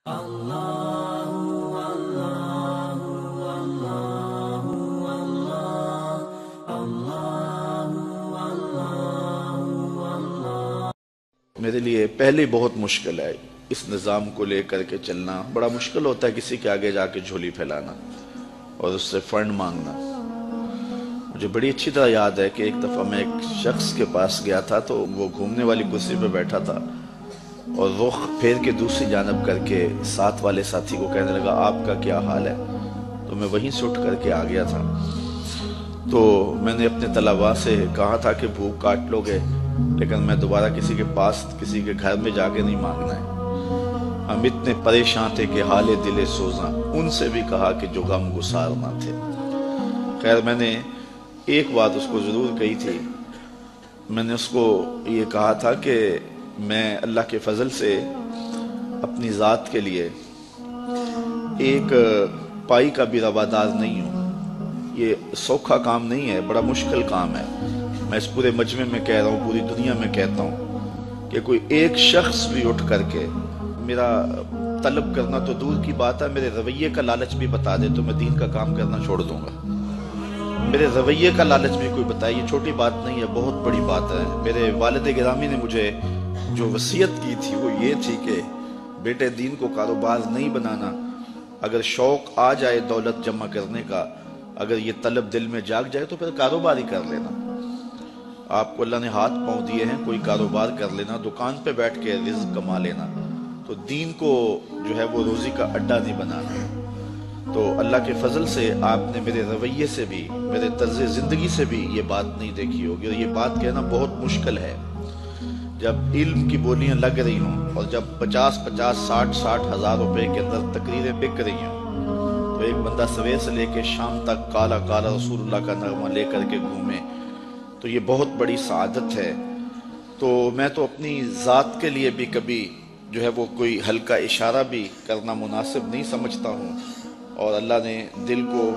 میرے لیے پہلے بہت مشکل ہے اس نظام کو لے کر کے چلنا. بڑا مشکل ہوتا ہے کسی کے آگے جا کے جھولی پھیلانا اور اس سے فنڈ مانگنا. مجھے بڑی اچھی طرح یاد ہے کہ ایک دفعہ میں ایک شخص کے پاس گیا تھا تو وہ گھومنے والی کرسی پہ بیٹھا تھا اور رخ پھیر کے دوسری جانب کر کے ساتھ والے ساتھی کو کہنے لگا آپ کا کیا حال ہے. تو میں وہیں سے اٹھ کر کے آ گیا تھا. تو میں نے اپنے طلباء سے کہا تھا کہ بھوک کاٹ لو گے لیکن میں دوبارہ کسی کے پاس کسی کے گھر میں جا کے نہیں مانگنا ہے. ہم اتنے پریشان تھے کہ حال دل سوزاں. ان سے بھی کہا کہ جو غم گسار نہ تھے. خیر میں نے ایک بات اس کو ضرور کہی تھی. میں نے اس کو یہ کہا تھا کہ میں اللہ کے فضل سے اپنی ذات کے لیے ایک پائی کا بھی روادار نہیں ہوں. یہ سوکھا کام نہیں ہے, بڑا مشکل کام ہے. میں اس پورے مجمع میں کہہ رہا ہوں, پوری دنیا میں کہتا ہوں کہ کوئی ایک شخص بھی اٹھ کر کے میرا طلب کرنا تو دور کی بات ہے, میرے رویے کا لالچ بھی بتا دے تو میں دین کا کام کرنا چھوڑ دوں گا. میرے رویے کا لالچ بھی کوئی بتائے, یہ چھوٹی بات نہیں ہے, بہت بڑی بات ہے. میرے والد گرامی نے مجھے جو وصیت کی تھی وہ یہ تھی کہ بیٹے دین کو کاروبار نہیں بنانا. اگر شوق آ جائے دولت جمع کرنے کا, اگر یہ طلب دل میں جاگ جائے تو پھر کاروبار ہی کر لینا. آپ کو اللہ نے ہاتھ پاؤں دیے ہیں, کوئی کاروبار کر لینا, دکان پہ بیٹھ کے رزق کما لینا. تو دین کو جو ہے وہ روزی کا اڈا نہیں بنانا. تو اللہ کے فضل سے آپ نے میرے رویے سے بھی, میرے طرز زندگی سے بھی یہ بات نہیں دیکھی ہوگی. اور یہ بات کہنا بہت مشکل ہے جب علم کی بولیاں لگ رہی ہوں اور جب 50-60 ہزار روپے کے اندر تقریریں بک رہی ہوں. تو ایک بندہ سویر سے لے کے شام تک کالا کالا رسول اللہ کا نغمہ لے کر کے گھومے تو یہ بہت بڑی سعادت ہے. تو میں تو اپنی ذات کے لیے بھی کبھی جو ہے وہ کوئی ہلکا اشارہ بھی کرنا مناسب نہیں سمجھتا ہوں. اور اللہ نے دل کو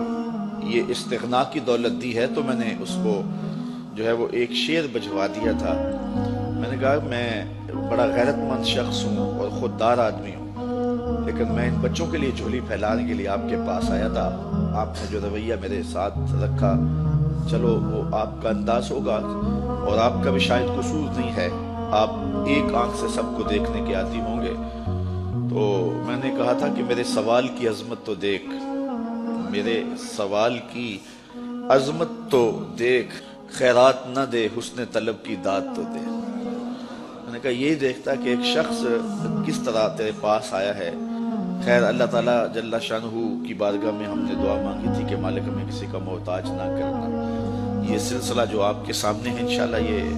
یہ استغنا کی دولت دی ہے تو میں نے اس کو جو ہے وہ ایک شعر بجوا دیا تھا. میں نے کہا میں بڑا غیرت مند شخص ہوں اور خوددار آدمی ہوں, لیکن میں ان بچوں کے لیے جھولی پھیلانے کے لیے آپ کے پاس آیا تھا. آپ نے جو رویہ میرے ساتھ رکھا, چلو وہ آپ کا انداز ہوگا اور آپ کا بھی شاید قصور نہیں ہے, آپ ایک آنکھ سے سب کو دیکھنے کے عادی ہوں گے. تو میں نے کہا تھا کہ میرے سوال کی عظمت تو دیکھ, میرے سوال کی عظمت تو دیکھ, خیرات نہ دے حسن طلب کی داد تو دے. میں نے کہا یہی دیکھتا کہ ایک شخص کس طرح تیرے پاس آیا ہے. خیر اللہ تعالیٰ جل شانہ کی بارگاہ میں ہم نے دعا مانگی تھی کہ مالک ہمیں کسی کا محتاج نہ کرنا. یہ سلسلہ جو آپ کے سامنے ہے انشاءاللہ یہ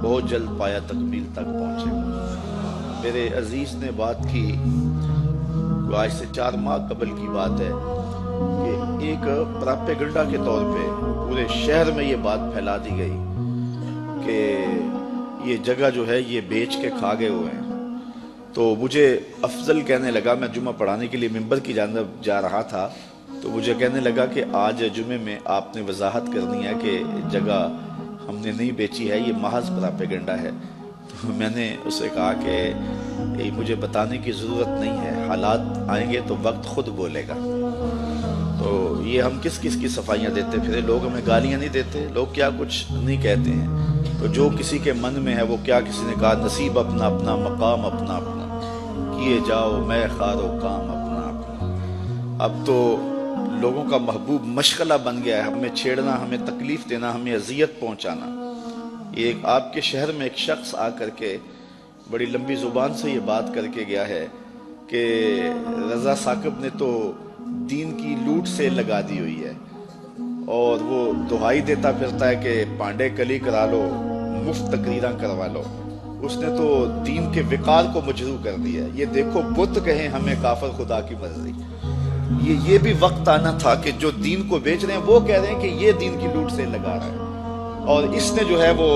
بہت جلد پایا تکمیل تک پہنچے گا. میرے عزیز نے بات کی, آج سے 4 ماہ قبل کی بات ہے, کہ ایک پراپیگنڈا کے طور پہ پورے شہر میں یہ بات پھیلا دی گئی کہ یہ جگہ جو ہے یہ بیچ کے کھا گئے ہوئے ہیں. تو مجھے افضل کہنے لگا, میں جمعہ پڑھانے کے لیے منبر کی جانب جا رہا تھا, تو مجھے کہنے لگا کہ آج جمعے میں آپ نے وضاحت کرنی ہے کہ جگہ ہم نے نہیں بیچی ہے, یہ محض پراپیگنڈا ہے. تو میں نے اسے کہا کہ مجھے بتانے کی ضرورت نہیں ہے, حالات آئیں گے تو وقت خود بولے گا. تو یہ ہم کس کس کی صفائیاں دیتے پھرے, لوگ ہمیں گالیاں نہیں دیتے, لوگ کیا کچھ نہیں کہتے ہیں. تو جو کسی کے من میں ہے وہ کیا, کسی نے کہا نصیب اپنا اپنا, مقام اپنا اپنا, کیے جاؤ میں خارو کام اپنا اپنا. اب تو لوگوں کا محبوب مشغلہ بن گیا ہے ہمیں چھیڑنا, ہمیں تکلیف دینا, ہمیں اذیت پہنچانا. یہ آپ کے شہر میں ایک شخص آ کر کے بڑی لمبی زبان سے یہ بات کر کے گیا ہے کہ رضا ثاقب نے تو دین کی لوٹ سے لگا دی ہوئی ہے, اور وہ دہائی دیتا پھرتا ہے کہ پانڈے کلی کرا لو, مفت تقریراں کروا لو. اس نے تو دین کے وقار کو مجروح کر دیا ہے. یہ دیکھو بت کہیں ہمیں کافر خدا کی مرضی. یہ بھی وقت آنا تھا کہ جو دین کو بیچ رہے ہیں وہ کہہ رہے ہیں کہ یہ دین کی لوٹ سے لگا رہا ہے, اور اس نے جو ہے وہ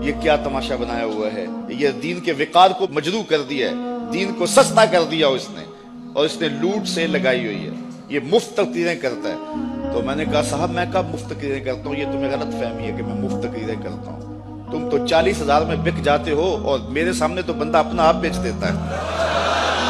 یہ کیا تماشا بنایا ہوا ہے, یہ دین کے وقار کو مجروح کر دیا ہے, دین کو سستا کر دیا اس نے, اور اس نے لوٹ سے لگائی ہوئی ہے, یہ مفت تقریریں کرتا ہے. تو میں نے کہا صاحب میں کب مفت تقریریں کرتا ہوں, یہ تمہیں غلط فہمی ہے کہ میں مفت تقریریں کرتا ہوں. تم تو 40,000 میں بک جاتے ہو اور میرے سامنے تو بندہ اپنا آپ بیچ دیتا ہے.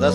10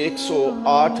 108